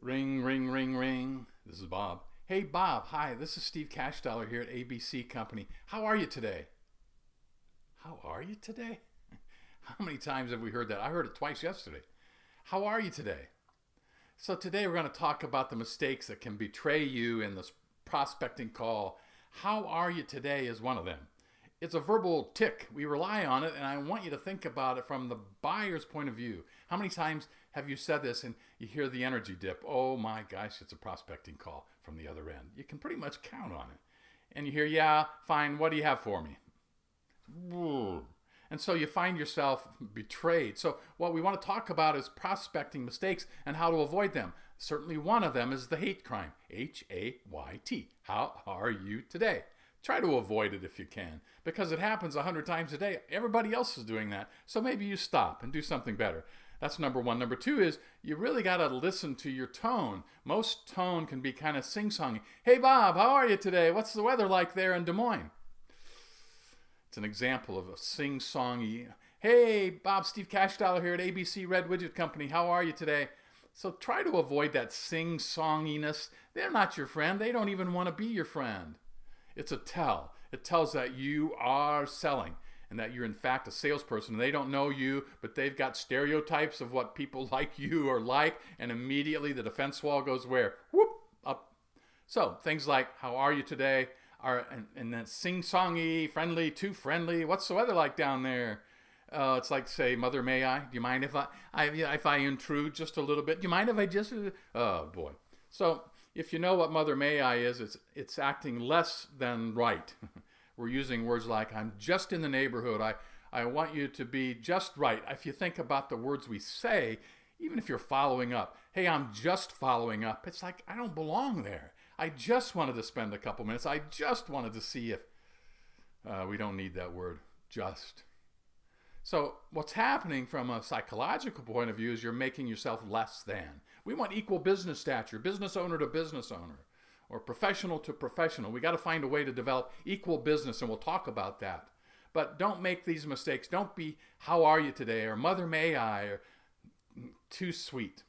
Ring, ring, ring, ring. This is Bob. Hey, Bob. Hi, this is Steve.Cashdollar here at ABC Company. How are you today? How are you today? How many times have we heard that? I heard it twice yesterday. How are you today? So today we're going to talk about the mistakes that can betray you in this prospecting call. How are you today is one of them. It's a verbal tick. We rely on it, and I want you to think about it from the buyer's point of view. How many times have you said this and you hear the energy dip? Oh my gosh, it's a prospecting call from the other end. You can pretty much count on it. And you hear, yeah, fine, what do you have for me? And so you find yourself betrayed. So what we want to talk about is prospecting mistakes and how to avoid them. Certainly one of them is the hate crime, H-A-Y-T. How are you today? Try to avoid it if you can, because it happens 100 times a day. Everybody else is doing that. So maybe you stop and do something better. That's number one. Number two is you really got to listen to your tone. Most tone can be kind of sing-songy. Hey, Bob, how are you today? What's the weather like there in Des Moines? It's an example of a sing-songy. Hey, Bob, Steve.Cashdollar here at ABC Red Widget Company. How are you today? So try to avoid that sing-songiness. They're not your friend. They don't even want to be your friend. It's a tell. It tells that you are selling and that you're in fact a salesperson. And they don't know you, but they've got stereotypes of what people like you are like, and immediately the defense wall goes where? Whoop, up. So things like, how are you today? And then sing-songy, friendly, too friendly. What's the weather like down there? It's like, say, Mother, may I? Do you mind if I intrude just a little bit? Do you mind if I just... Oh, boy. So if you know what Mother May I is, it's acting less than right. We're using words like, I'm just in the neighborhood. I want you to be just right. If you think about the words we say, even if you're following up, hey, I'm just following up. It's like, I don't belong there. I just wanted to spend a couple minutes. I just wanted to see if... we don't need that word, just. So what's happening from a psychological point of view is you're making yourself less than. We want equal business stature, business owner to business owner, or professional to professional. We got to find a way to develop equal business, and we'll talk about that. But don't make these mistakes. Don't be, how are you today, or Mother May I, or too sweet.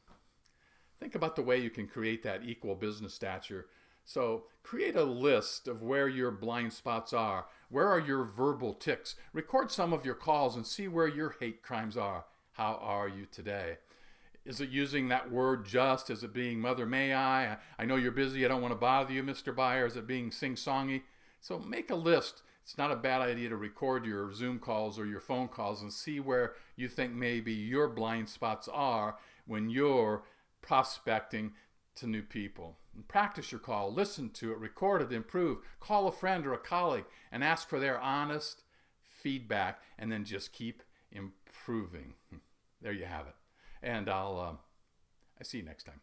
Think about the way you can create that equal business stature. So create a list of where your blind spots are. Where are your verbal ticks? Record some of your calls and see where your hate crimes are. How are you today? Is it using that word just? Is it being Mother May I? I know you're busy. I don't want to bother you, Mr. Buyer. Is it being sing-songy? So make a list. It's not a bad idea to record your Zoom calls or your phone calls and see where you think maybe your blind spots are when you're prospecting to new people. And practice your call, listen to it, record it, improve. Call a friend or a colleague and ask for their honest feedback, and then just keep improving. There you have it. And I'll see you next time.